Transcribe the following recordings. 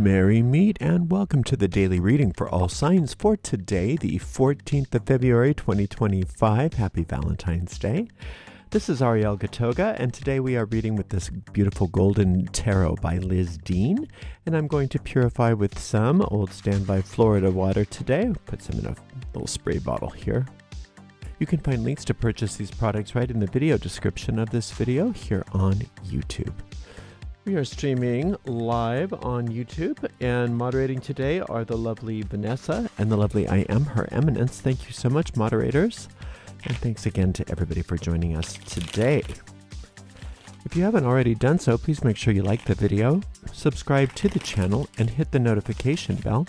Merry meet and welcome to the daily reading for all signs for today, the 14th of February 2025. Happy Valentine's Day. This is Ariel and today we are reading with this beautiful golden tarot by Liz Dean, and I'm going to purify with some old standby Florida water today. I'll put some in a little spray bottle here. You can find links to purchase these products right in the video description of this video here on YouTube. We are streaming live on YouTube, and moderating today are the lovely Vanessa and the lovely I Am Her Eminence. Thank you so much, moderators. And thanks again to everybody for joining us today. If you haven't already done so, please make sure you like the video, subscribe to the channel, and hit the notification bell.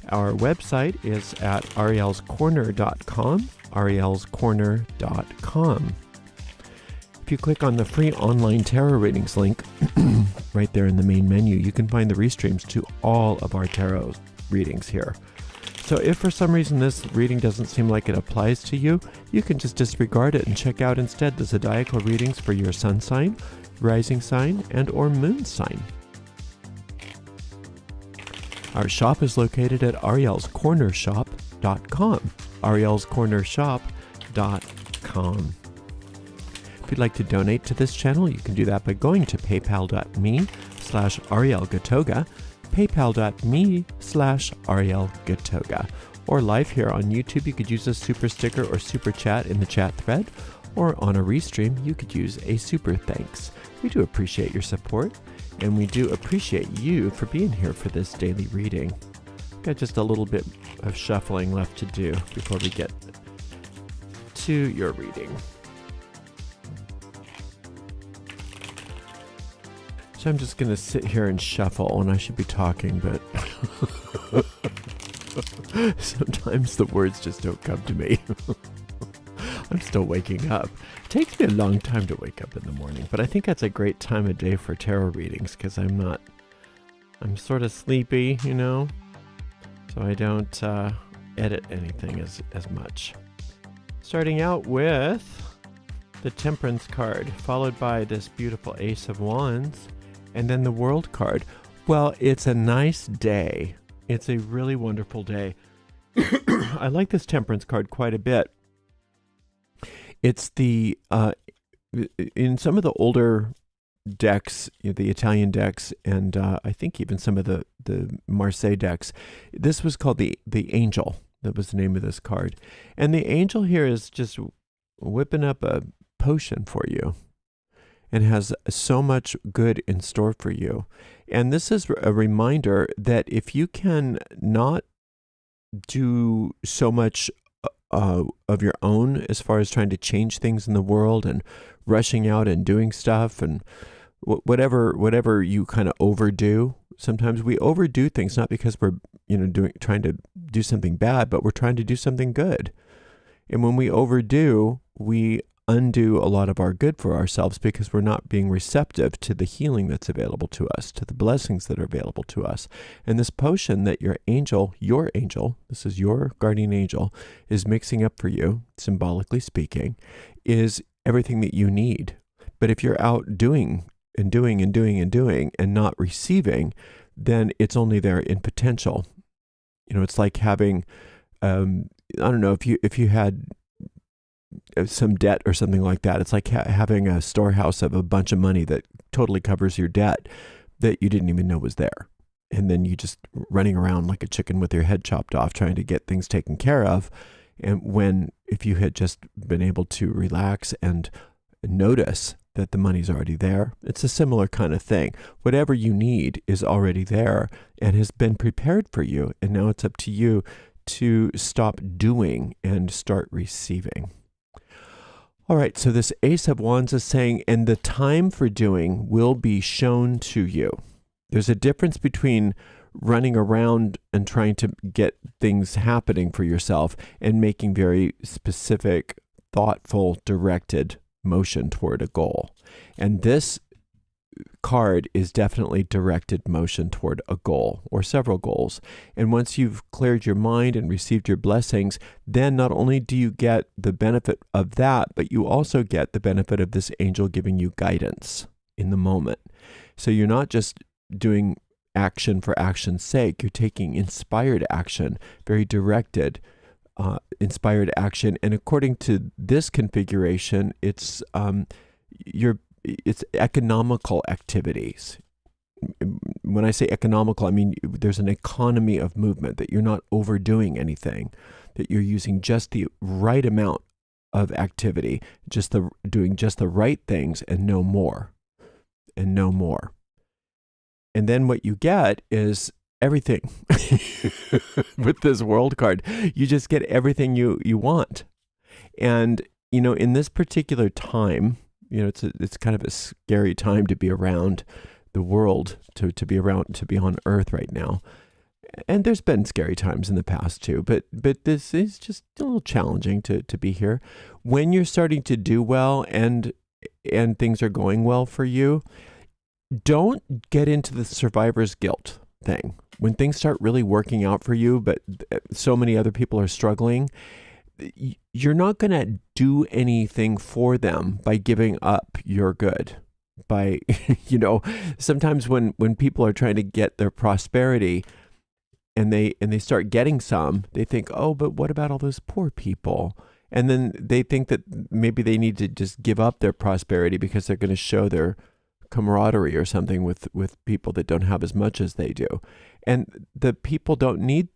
Our website is at arielscorner.com, arielscorner.com. If you click on the free online tarot readings link right there in the main menu, you can find the restreams to all of our tarot readings here. So if for some reason this reading doesn't seem like it applies to you, you can just disregard it and check out instead the zodiacal readings for your sun sign, rising sign, and or moon sign. Our shop is located at arielscornershop.com, arielscornershop.com. If you'd like to donate to this channel, you can do that by going to paypal.me/arielgatoga, paypal.me/arielgatoga. Or live here on YouTube, you could use a super sticker or super chat in the chat thread, or on a restream, you could use a super thanks. We do appreciate your support, and we do appreciate you for being here for this daily reading. Got just a little bit of shuffling left to do before we get to your reading. So I'm just going to sit here and shuffle, and I should be talking, but sometimes the words just don't come to me. I'm still waking up. It takes me a long time to wake up in the morning, but I think that's a great time of day for tarot readings because I'm sort of sleepy, you know, so I don't edit anything as much. Starting out with the Temperance card, followed by this beautiful Ace of Wands, and then the World card. Well, it's a nice day. It's a really wonderful day. I like this Temperance card quite a bit. It's the, in some of the older decks, the Italian decks, and I think even some of the Marseille decks, this was called the Angel. That was the name of this card. And the Angel here is just whipping up a potion for you, and has so much good in store for you. And this is a reminder that if you can not do so much of your own as far as trying to change things in the world and rushing out and doing stuff and whatever you kind of overdo. Sometimes we overdo things not because we're trying to do something bad, but we're trying to do something good. And when we overdo, we undo a lot of our good for ourselves because we're not being receptive to the healing that's available to us, to the blessings that are available to us. And this potion that your angel, this is your guardian angel, is mixing up for you, symbolically speaking, is everything that you need. But if you're out doing and not receiving, then it's only there in potential. It's like having, I don't know, if you had some debt or something like that. It's like having a storehouse of a bunch of money that totally covers your debt that you didn't even know was there. And then you just running around like a chicken with your head chopped off trying to get things taken care of. And if you had just been able to relax and notice that the money's already there, it's a similar kind of thing. Whatever you need is already there and has been prepared for you. And now it's up to you to stop doing and start receiving. All right, so this Ace of Wands is saying, and the time for doing will be shown to you. There's a difference between running around and trying to get things happening for yourself and making very specific, thoughtful, directed motion toward a goal. And this card is definitely directed motion toward a goal or several goals. And once you've cleared your mind and received your blessings, then not only do you get the benefit of that, but you also get the benefit of this angel giving you guidance in the moment. So you're not just doing action for action's sake. You're taking inspired action, very directed, inspired action. And according to this configuration, it's economical activities. When I say economical, I mean there's an economy of movement, that you're not overdoing anything, that you're using just the right amount of activity, doing just the right things and no more, and no more. And then what you get is everything. With this world card, you just get everything you want. And, in this particular time, it's kind of a scary time to be around the world, to be on Earth right now. And there's been scary times in the past too, but this is just a little challenging to be here. When you're starting to do well and things are going well for you, don't get into the survivor's guilt thing. When things start really working out for you, but so many other people are struggling, you're not going to do anything for them by giving up your good. By, sometimes when people are trying to get their prosperity and they start getting some, they think, oh, but what about all those poor people? And then they think that maybe they need to just give up their prosperity because they're going to show their camaraderie or something with people that don't have as much as they do. And the people don't need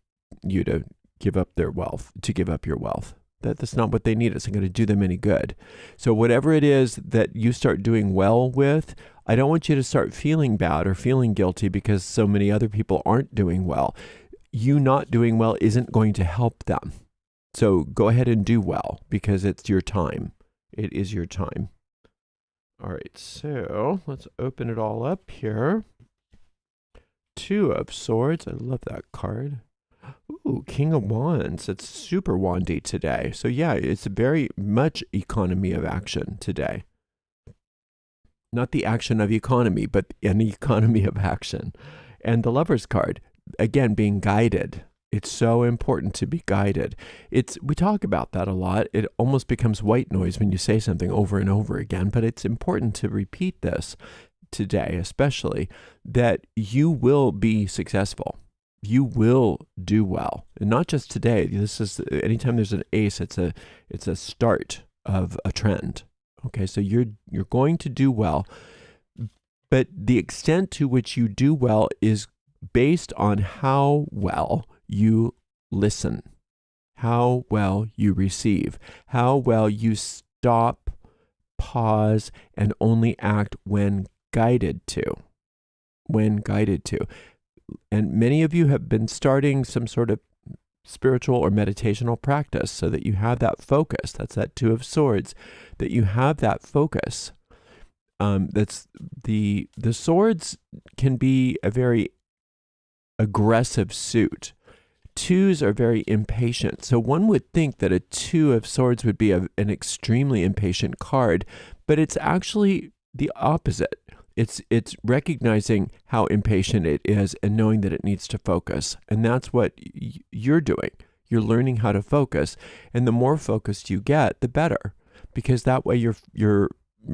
you to give up their wealth, to give up your wealth. That's not what they need. It's not going to do them any good. So whatever it is that you start doing well with, I don't want you to start feeling bad or feeling guilty because so many other people aren't doing well. You not doing well isn't going to help them. So go ahead and do well because it's your time. It is your time. All right, so let's open it all up here. 2 of Swords. I love that card. Ooh, King of Wands. It's super wandy today. So yeah, it's very much economy of action today. Not the action of economy, but an economy of action. And the Lover's card, again, being guided. It's so important to be guided. We talk about that a lot. It almost becomes white noise when you say something over and over again, but it's important to repeat this today, especially, that you will be successful. You will do well. And not just today. Anytime there's an ace, it's a start of a trend. Okay, so you're going to do well, but the extent to which you do well is based on how well you listen, how well you receive, how well you stop, pause, and only act when guided to. And many of you have been starting some sort of spiritual or meditational practice so that you have that focus. That's that 2 of Swords, that you have that focus. That's the swords can be a very aggressive suit. 2s are very impatient. So one would think that a 2 of Swords would be an extremely impatient card, but it's actually the opposite. It's recognizing how impatient it is and knowing that it needs to focus. And that's what you're doing. You're learning how to focus. And the more focused you get, the better. Because that way you're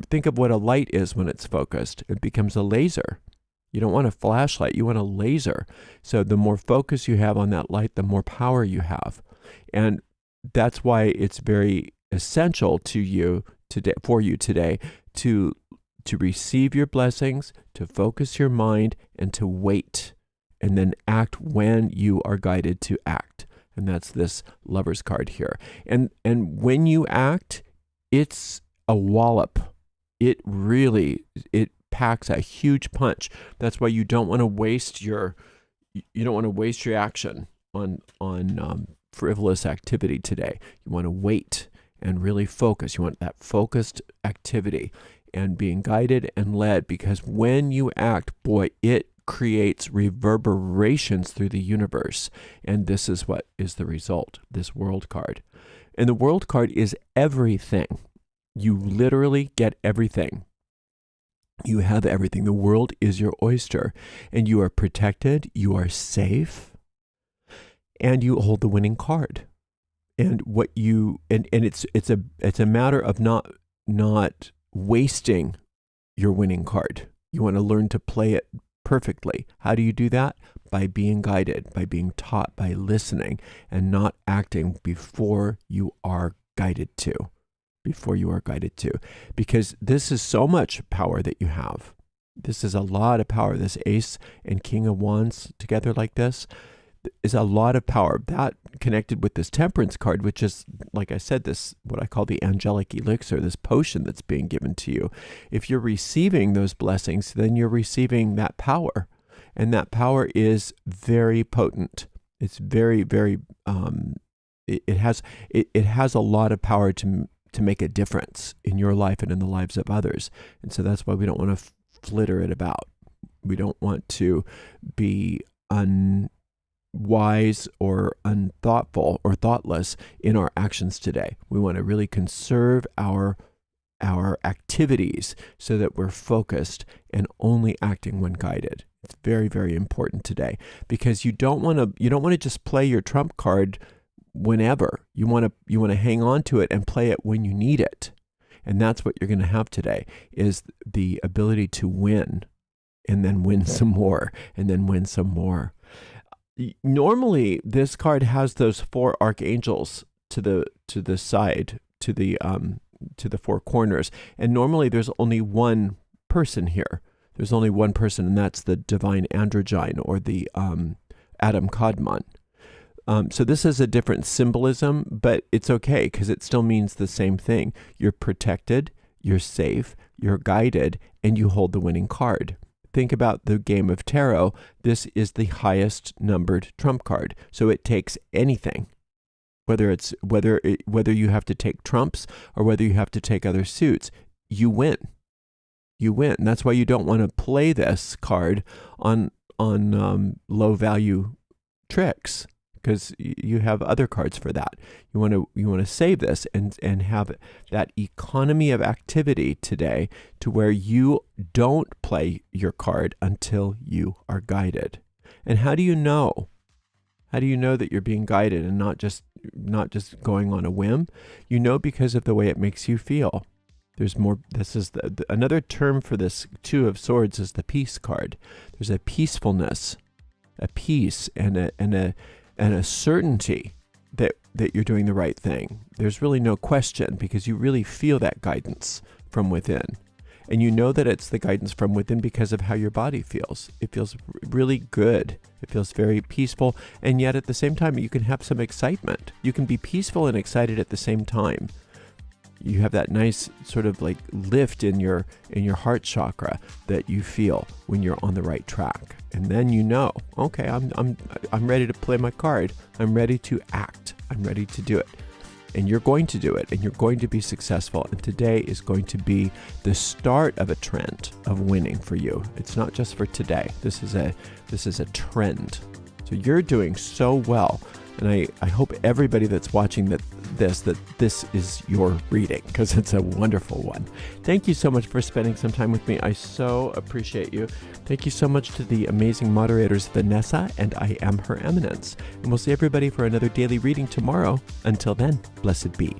think of what a light is when it's focused. It becomes a laser. You don't want a flashlight, you want a laser. So the more focus you have on that light, the more power you have. And that's why it's very essential to you today, for you today, to receive your blessings, to focus your mind, and to wait, and then act when you are guided to act. And that's this Lover's card here. And when you act, it's a wallop. It packs a huge punch. That's why you don't want to waste your action on frivolous activity today. You want to wait and really focus. You want that focused activity and being guided and led, because when you act, boy, it creates reverberations through the universe. And this is what is the result, this World card. And the World card is everything. You literally get everything. You have everything. The world is your oyster, and you are protected, you are safe, and you hold the winning card. And it's a matter of not wasting your winning card. You want to learn to play it perfectly. How do you do that? By being guided, by being taught, by listening, and not acting before you are guided to. Before you are guided to. Because this is so much power that you have. This is a lot of power. This Ace and King of Wands together like this is a lot of power. That connected with this Temperance card, which is, like I said, this, what I call the angelic elixir, this potion that's being given to you. If you're receiving those blessings, then you're receiving that power. And that power is very potent. It's very, very, it has a lot of power to make a difference in your life and in the lives of others. And so that's why we don't want to flitter it about. We don't want to be unwise or unthoughtful or thoughtless in our actions today. We want to really conserve our activities so that we're focused and only acting when guided. It's very, very important today, because you don't want to just play your trump card whenever. You want to hang on to it and play it when you need it. And that's what you're going to have today, is the ability to win, and then win some more, and then win some more. Normally, this card has those 4 archangels to the side, to the 4 corners, and normally there's only one person here. There's only one person, and that's the divine androgyne, or the Adam Kadmon. So this is a different symbolism, but it's okay, because it still means the same thing. You're protected, you're safe, you're guided, and you hold the winning card. Think about the game of tarot. This is the highest numbered trump card. So it takes anything, whether you have to take trumps or whether you have to take other suits, you win. You win. And that's why you don't want to play this card on low value tricks, because you have other cards for that. You want to save this and have that economy of activity today, to where you don't play your card until you are guided. And how do you know? How do you know that you're being guided and not just going on a whim? You know, because of the way it makes you feel. There's more. This is another term for this 2 of Swords is the peace card. There's a peacefulness, a peace, and a certainty that you're doing the right thing. There's really no question, because you really feel that guidance from within. And you know that it's the guidance from within because of how your body feels. It feels really good. It feels very peaceful. And yet at the same time, you can have some excitement. You can be peaceful and excited at the same time. You have that nice sort of like lift in your heart chakra that you feel when you're on the right track. And then you know, okay, I'm ready to play my card. I'm ready to act. I'm ready to do it. And you're going to do it, and you're going to be successful. And today is going to be the start of a trend of winning for you. It's not just for today. This is a trend. So you're doing so well. And I hope everybody that's watching that this is your reading, because it's a wonderful one. Thank you so much for spending some time with me. I so appreciate you. Thank you so much to the amazing moderators, Vanessa and I Am Her Eminence. And we'll see everybody for another daily reading tomorrow. Until then, blessed be.